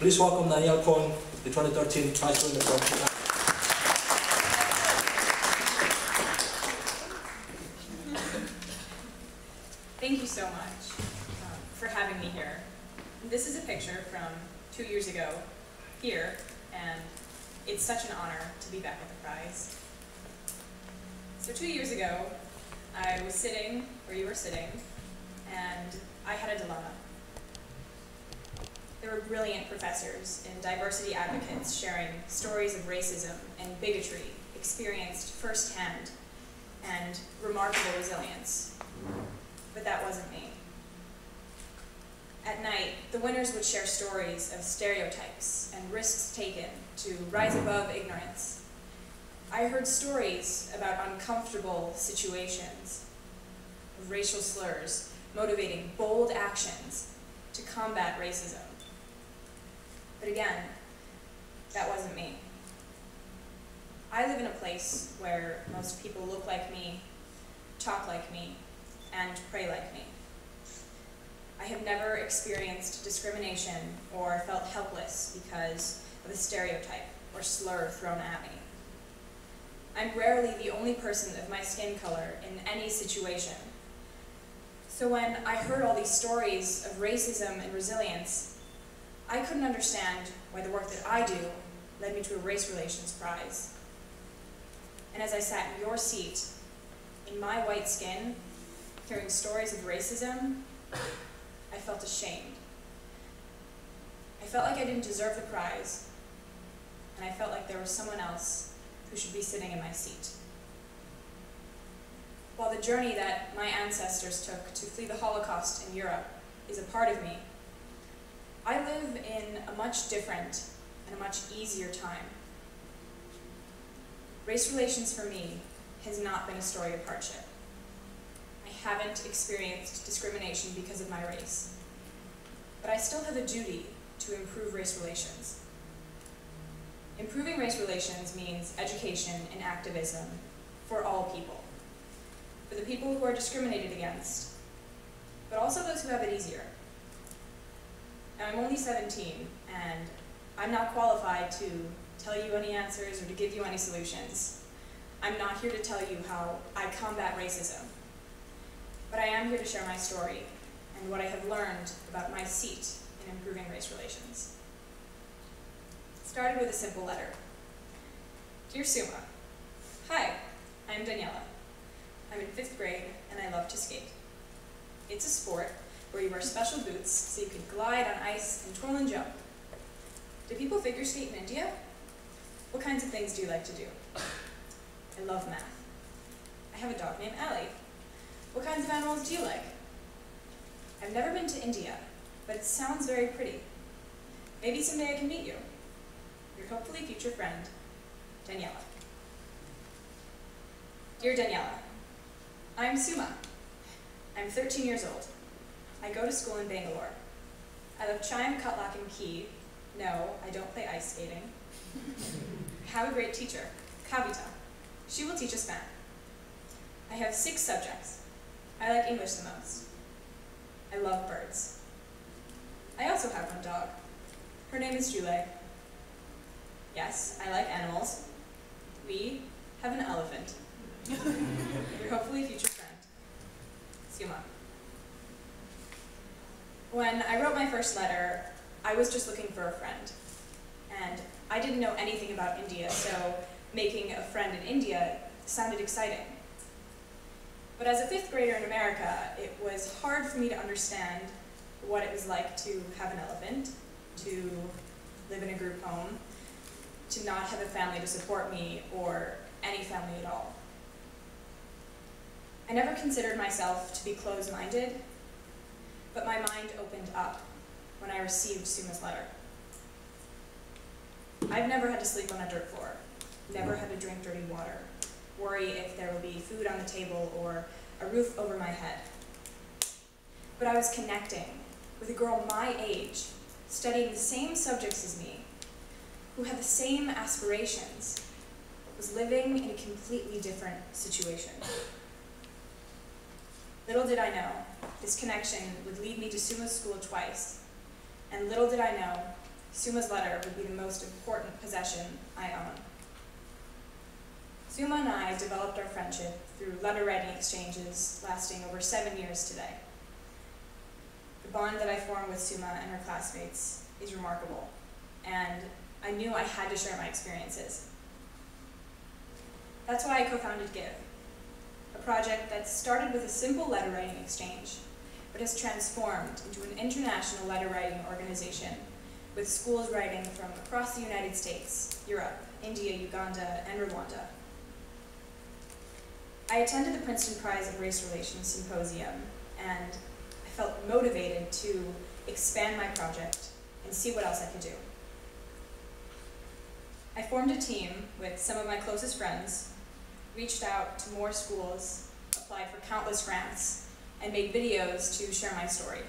Please welcome Daniella Cohen, the 2013 Prize winner from Japan. Thank you so much for having me here. This is a picture from 2 years ago here, and it's such an honor to be back at the prize. So 2 years ago, I was sitting where you were sitting, and I had a dilemma. There were brilliant professors and diversity advocates sharing stories of racism and bigotry experienced firsthand and remarkable resilience. But that wasn't me. At night, the winners would share stories of stereotypes and risks taken to rise above ignorance. I heard stories about uncomfortable situations, of racial slurs motivating bold actions to combat racism. But again, that wasn't me. I live in a place where most people look like me, talk like me, and pray like me. I have never experienced discrimination or felt helpless because of a stereotype or slur thrown at me. I'm rarely the only person of my skin color in any situation. So when I heard all these stories of racism and resilience, I couldn't understand why the work that I do led me to a race relations prize. And as I sat in your seat, in my white skin, hearing stories of racism, I felt ashamed. I felt like I didn't deserve the prize, and I felt like there was someone else who should be sitting in my seat. While the journey that my ancestors took to flee the Holocaust in Europe is a part of me, I live in a much different and a much easier time. Race relations for me has not been a story of hardship. I haven't experienced discrimination because of my race, but I still have a duty to improve race relations. Improving race relations means education and activism for all people, for the people who are discriminated against, but also those who have it easier. Now, I'm only 17, and I'm not qualified to tell you any answers or to give you any solutions. I'm not here to tell you how I combat racism, but I am here to share my story and what I have learned about my seat in improving race relations. It started with a simple letter. Dear Suma, hi, I'm Daniella. I'm in 5th grade, and I love to skate. It's a sport where you wear special boots so you can glide on ice and twirl and jump. Do people figure skate in India? What kinds of things do you like to do? I love math. I have a dog named Allie. What kinds of animals do you like? I've never been to India, but it sounds very pretty. Maybe someday I can meet you. Your hopefully future friend, Daniella. Dear Daniella, I'm Suma. I'm 13 years old. I go to school in Bangalore. I love chime, cutlock, and key. No, I don't play ice skating. I have a great teacher, Kavita. She will teach us math. I have 6 subjects. I like English the most. I love birds. I also have one dog. Her name is Julie. Yes, I like animals. We have an elephant. Your hopefully future friend, Suma. When I wrote my first letter, I was just looking for a friend. And I didn't know anything about India, so making a friend in India sounded exciting. But as a 5th grader in America, it was hard for me to understand what it was like to have an elephant, to live in a group home, to not have a family to support me, or any family at all. I never considered myself to be closed-minded, but my mind opened up when I received Suma's letter. I've never had to sleep on a dirt floor, never had to drink dirty water, worry if there will be food on the table or a roof over my head. But I was connecting with a girl my age, studying the same subjects as me, who had the same aspirations, was living in a completely different situation. Little did I know, this connection would lead me to Suma's school twice, and little did I know, Suma's letter would be the most important possession I own. Suma and I developed our friendship through letter writing exchanges lasting over 7 years today. The bond that I formed with Suma and her classmates is remarkable, and I knew I had to share my experiences. That's why I co-founded GIVE, a project that started with a simple letter writing exchange, but has transformed into an international letter writing organization with schools writing from across the United States, Europe, India, Uganda, and Rwanda. I attended the Princeton Prize in Race Relations Symposium, and I felt motivated to expand my project and see what else I could do. I formed a team with some of my closest friends, reached out to more schools, applied for countless grants, and made videos to share my story.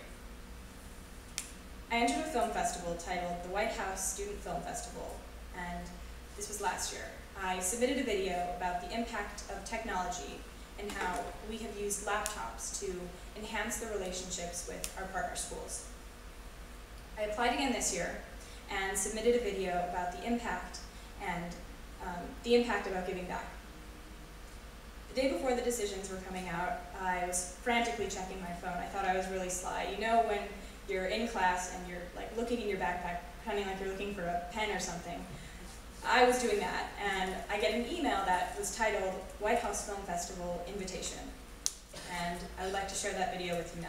I entered a film festival titled the White House Student Film Festival, and this was last year. I submitted a video about the impact of technology and how we have used laptops to enhance the relationships with our partner schools. I applied again this year and submitted a video about the impact about giving back. The day before the decisions were coming out, I was frantically checking my phone. I thought I was really sly. You know when you're in class and you're like looking in your backpack, pretending like you're looking for a pen or something. I was doing that, and I get an email that was titled White House Film Festival Invitation. And I would like to share that video with you now.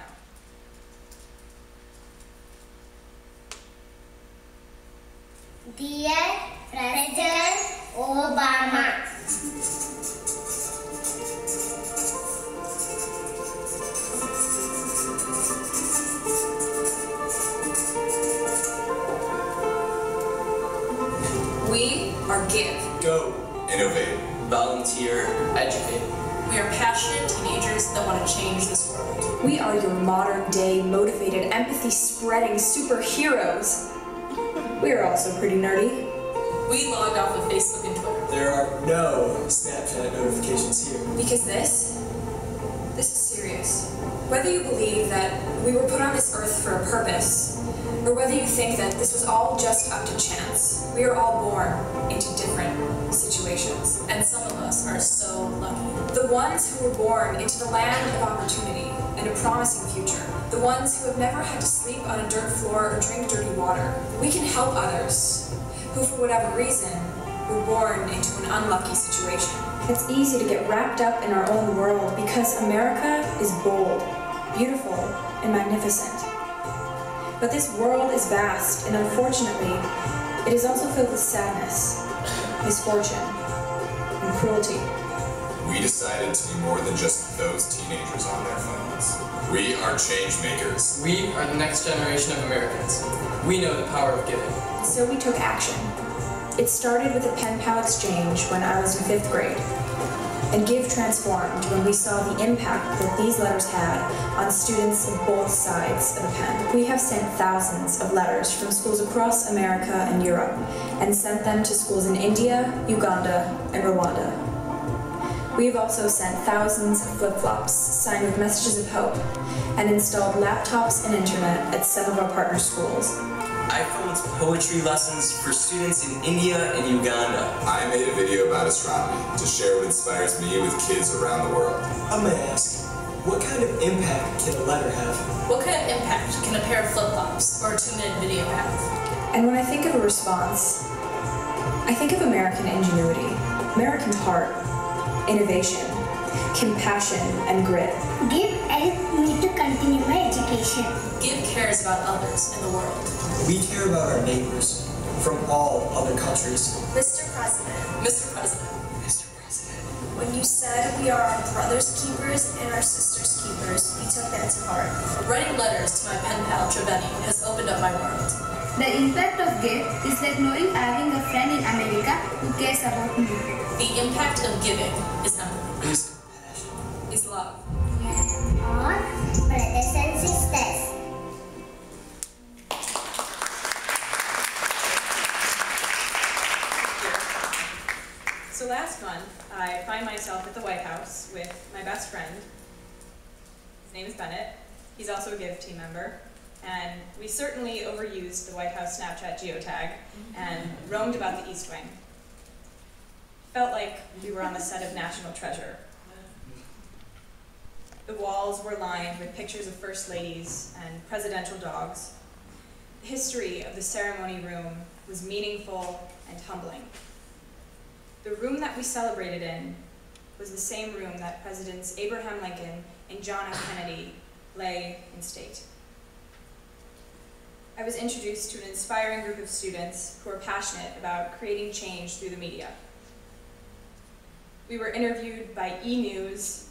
Dear President Obama, we are GIVE. Go. Innovate. Volunteer. Educate. We are passionate teenagers that want to change this world. We are your modern-day, motivated, empathy-spreading superheroes. We are also pretty nerdy. We logged off of Facebook and Twitter. There are no Snapchat notifications here. Because this is serious. Whether you believe that we were put on this earth for a purpose, or whether you think that this was all just up to chance, we are all born into different situations. And some of us are so lucky. The ones who were born into the land of opportunity and a promising future. The ones who have never had to sleep on a dirt floor or drink dirty water. We can help others who, for whatever reason, were born into an unlucky situation. It's easy to get wrapped up in our own world because America is bold, beautiful, and magnificent. But this world is vast, and unfortunately, it is also filled with sadness, misfortune, and cruelty. We decided to be more than just those teenagers on their phones. We are change makers. We are the next generation of Americans. We know the power of giving. So we took action. It started with a pen pal exchange when I was in 5th grade. And GIVE transformed when we saw the impact that these letters had on students of both sides of the pen. We have sent thousands of letters from schools across America and Europe, and sent them to schools in India, Uganda, and Rwanda. We have also sent thousands of flip-flops signed with messages of hope, and installed laptops and internet at some of our partner schools. I filmed poetry lessons for students in India and Uganda. I made a video about astronomy to share what inspires me with kids around the world. I'm gonna ask, what kind of impact can a letter have? What kind of impact can a pair of flip-flops or a 2-minute video have? And when I think of a response, I think of American ingenuity, American heart, innovation, compassion, and grit. GIVE helped me to continue my education. GIVE cares about others in the world. We care about our neighbors from all other countries. Mr. President, Mr. President, Mr. President. when you said we are our brother's keepers and our sister's keepers, we took that to heart. writing letters to my pen pal Treveni has opened up my world. The impact of GIVE is like knowing having a friend in America who cares about me. The impact of giving is empathy, Is compassion. is love. Or brothers and sisters. So last month, I find myself at the White House with my best friend. His name is Bennett. He's also a GIVE team member. and we certainly overused the White House Snapchat geotag and roamed about the East Wing. Felt like we were on the set of National Treasure. The walls were lined with pictures of first ladies and presidential dogs. The history of the ceremony room was meaningful and humbling. The room that we celebrated in was the same room that Presidents Abraham Lincoln and John F. Kennedy lay in state. I was introduced to an inspiring group of students who are passionate about creating change through the media. We were interviewed by E! News,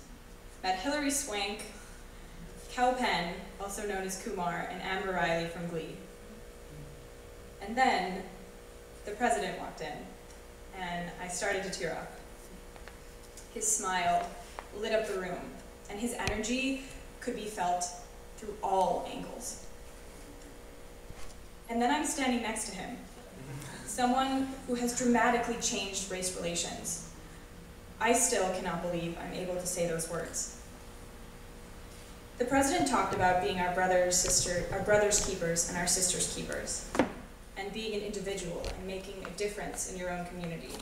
met Hilary Swank, Cal Penn, also known as Kumar, and Amber Riley from Glee. And then the president walked in, and I started to tear up. His smile lit up the room, and his energy could be felt through all angles. And then I'm standing next to him, someone who has dramatically changed race relations. I still cannot believe I'm able to say those words. The president talked about being our brother's keepers and our sister's keepers, and being an individual and making a difference in your own community.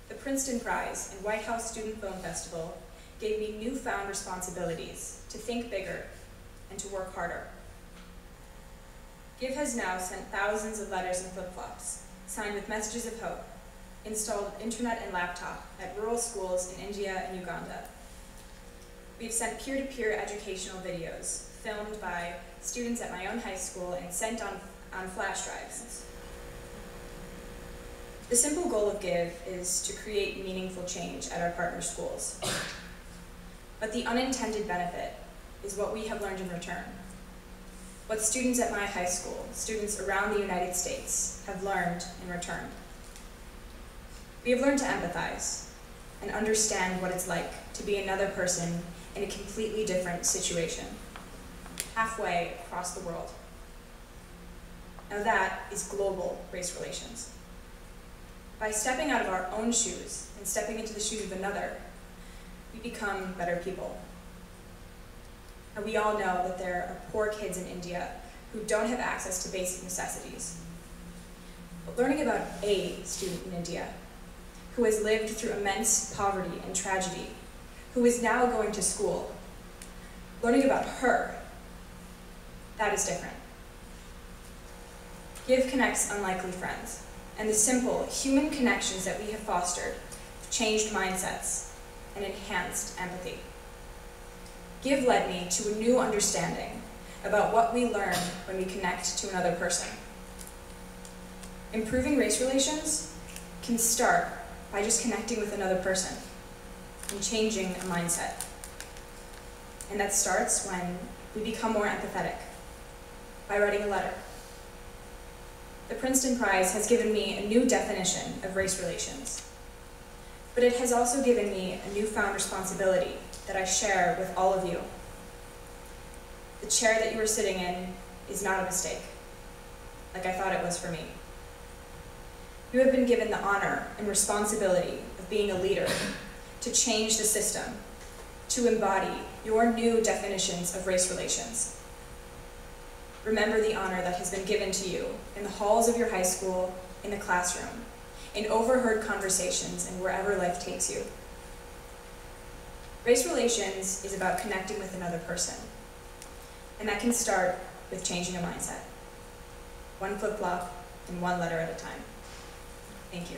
The Princeton Prize and White House Student Film Festival gave me newfound responsibilities to think bigger and to work harder. GIVE has now sent thousands of letters and flip-flops, signed with messages of hope, installed internet and laptop at rural schools in India and Uganda. We've sent peer-to-peer educational videos filmed by students at my own high school and sent on flash drives. The simple goal of GIVE is to create meaningful change at our partner schools. But the unintended benefit is what we have learned in return. What students at my high school, students around the United States, have learned in return. We have learned to empathize and understand what it's like to be another person in a completely different situation, halfway across the world. Now that is global race relations. By stepping out of our own shoes and stepping into the shoes of another, we become better people. And we all know that there are poor kids in India who don't have access to basic necessities. But learning about a student in India who has lived through immense poverty and tragedy, who is now going to school, learning about her, that is different. GIVE connects unlikely friends, and the simple human connections that we have fostered have changed mindsets and enhanced empathy. GIVE led me to a new understanding about what we learn when we connect to another person. Improving race relations can start by just connecting with another person and changing a mindset. And that starts when we become more empathetic, by writing a letter. The Princeton Prize has given me a new definition of race relations, but it has also given me a newfound responsibility that I share with all of you. The chair that you are sitting in is not a mistake, like I thought it was for me. You have been given the honor and responsibility of being a leader, to change the system, to embody your new definitions of race relations. Remember the honor that has been given to you in the halls of your high school, in the classroom, in overheard conversations, and wherever life takes you. Race relations is about connecting with another person, and that can start with changing a mindset. One flip-flop and one letter at a time. Thank you.